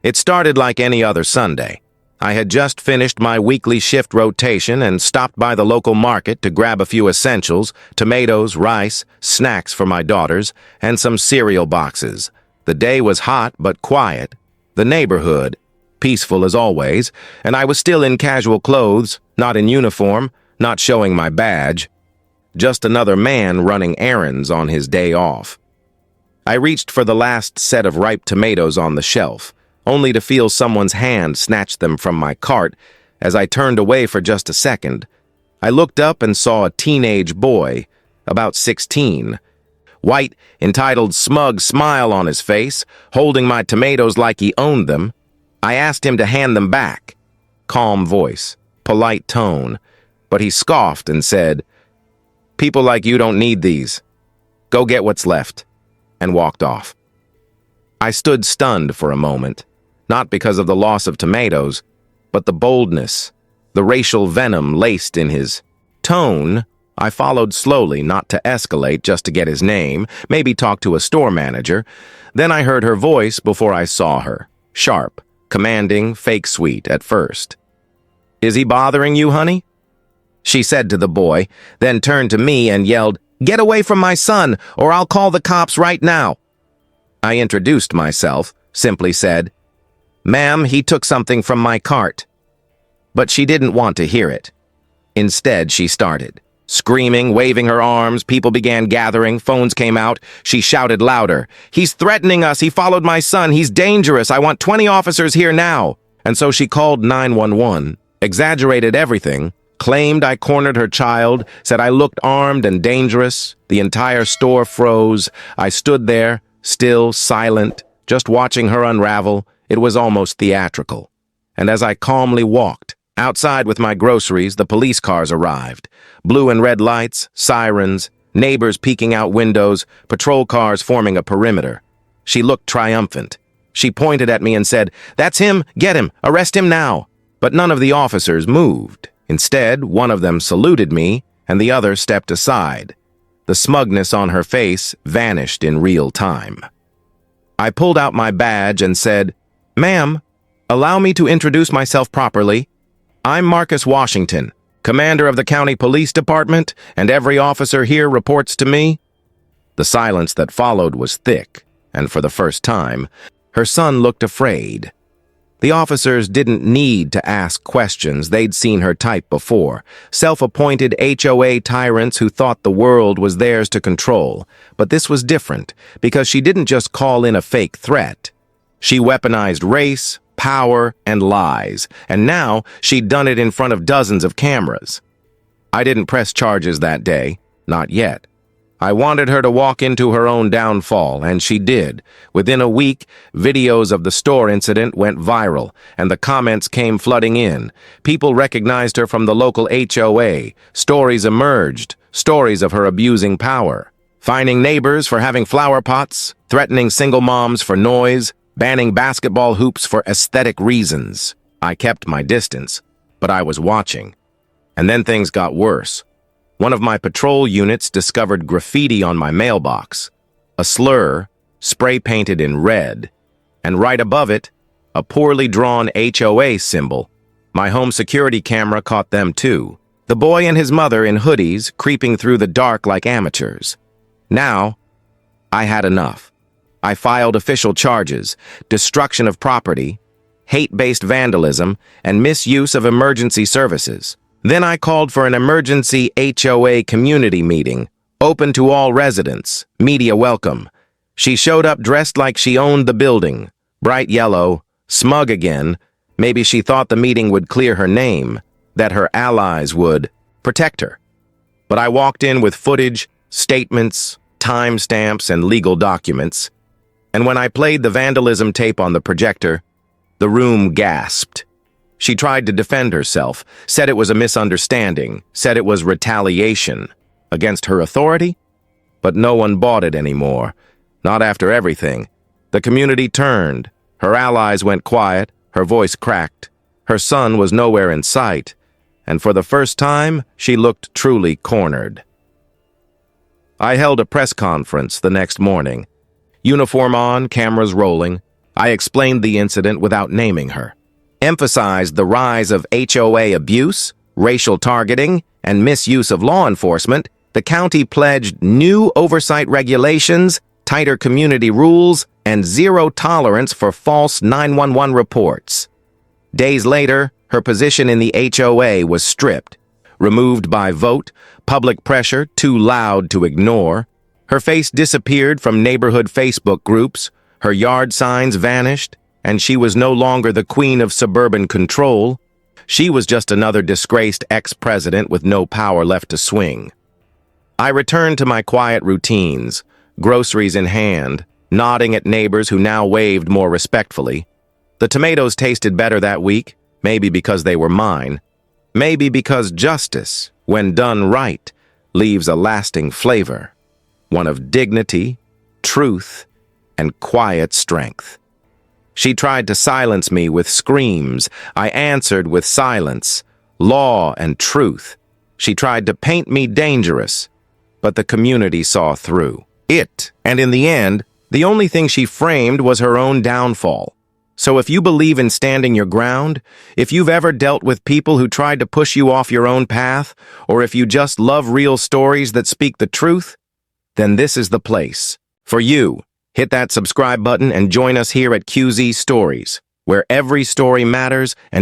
It started like any other Sunday. I had just finished my weekly shift rotation and stopped by the local market to grab a few essentials, tomatoes, rice, snacks for my daughters, and some cereal boxes. The day was hot but quiet. The neighborhood, peaceful as always, and I was still in casual clothes, not in uniform, not showing my badge. Just another man running errands on his day off. I reached for the last set of ripe tomatoes on the shelf, only to feel someone's hand snatch them from my cart. As I turned away for just a second, I looked up and saw a teenage boy, about 16, white, entitled smug smile on his face, holding my tomatoes like he owned them. I asked him to hand them back. Calm voice, polite tone, but he scoffed and said, "People like you don't need these. Go get what's left," and walked off. I stood stunned for a moment, not because of the loss of tomatoes, but the boldness, the racial venom laced in his tone. I followed slowly, not to escalate, just to get his name, maybe talk to a store manager. Then I heard her voice before I saw her, sharp, commanding, fake sweet at first. "Is he bothering you, honey?" she said to the boy, then turned to me and yelled, "Get away from my son, or I'll call the cops right now." I introduced myself, simply said, "Ma'am, he took something from my cart." But she didn't want to hear it. Instead, she started. Screaming, waving her arms, people began gathering, phones came out. She shouted louder, "He's threatening us, he followed my son, he's dangerous, I want 20 officers here now." And so she called 911, exaggerated everything, claimed I cornered her child, said I looked armed and dangerous. The entire store froze. I stood there, still, silent, just watching her unravel. It was almost theatrical. And as I calmly walked, outside with my groceries, the police cars arrived. Blue and red lights, sirens, neighbors peeking out windows, patrol cars forming a perimeter. She looked triumphant. She pointed at me and said, "That's him, get him, arrest him now." But none of the officers moved. Instead, one of them saluted me, and the other stepped aside. The smugness on her face vanished in real time. I pulled out my badge and said, "Ma'am, allow me to introduce myself properly. I'm Marcus Washington, commander of the county police department, and every officer here reports to me." The silence that followed was thick, and for the first time, her son looked afraid. The officers didn't need to ask questions. They'd seen her type before. Self-appointed HOA tyrants who thought the world was theirs to control. But this was different, because she didn't just call in a fake threat. She weaponized race, power, and lies, and now she'd done it in front of dozens of cameras. I didn't press charges that day, not yet. I wanted her to walk into her own downfall, and she did. Within a week, videos of the store incident went viral, and the comments came flooding in. People recognized her from the local HOA. Stories emerged, stories of her abusing power. Fining neighbors for having flower pots, threatening single moms for noise, banning basketball hoops for aesthetic reasons. I kept my distance, but I was watching. And then things got worse. One of my patrol units discovered graffiti on my mailbox, a slur, spray-painted in red, and right above it, a poorly drawn HOA symbol. My home security camera caught them too. The boy and his mother in hoodies creeping through the dark like amateurs. Now, I had enough. I filed official charges, destruction of property, hate-based vandalism, and misuse of emergency services. Then I called for an emergency HOA community meeting, open to all residents, media welcome. She showed up dressed like she owned the building, bright yellow, smug again. Maybe she thought the meeting would clear her name, that her allies would protect her. But I walked in with footage, statements, timestamps, and legal documents. And when I played the vandalism tape on the projector, the room gasped. She tried to defend herself, said it was a misunderstanding, said it was retaliation against her authority. But no one bought it anymore. Not after everything. The community turned. Her allies went quiet. Her voice cracked. Her son was nowhere in sight. And for the first time, she looked truly cornered. I held a press conference the next morning. Uniform on, cameras rolling. I explained the incident without naming her, emphasized the rise of HOA abuse, racial targeting, and misuse of law enforcement. The county pledged new oversight regulations, tighter community rules, and zero tolerance for false 911 reports. Days later, her position in the HOA was stripped, removed by vote, public pressure too loud to ignore. Her face disappeared from neighborhood Facebook groups, her yard signs vanished, and she was no longer the queen of suburban control. She was just another disgraced ex-president with no power left to swing. I returned to my quiet routines, groceries in hand, nodding at neighbors who now waved more respectfully. The tomatoes tasted better that week, maybe because they were mine, maybe because justice, when done right, leaves a lasting flavor, one of dignity, truth, and quiet strength. She tried to silence me with screams. I answered with silence, law and truth. She tried to paint me dangerous, but the community saw through it. And in the end, the only thing she framed was her own downfall. So if you believe in standing your ground, if you've ever dealt with people who tried to push you off your own path, or if you just love real stories that speak the truth, then this is the place for you. Hit that subscribe button and join us here at QZ Stories, where every story matters and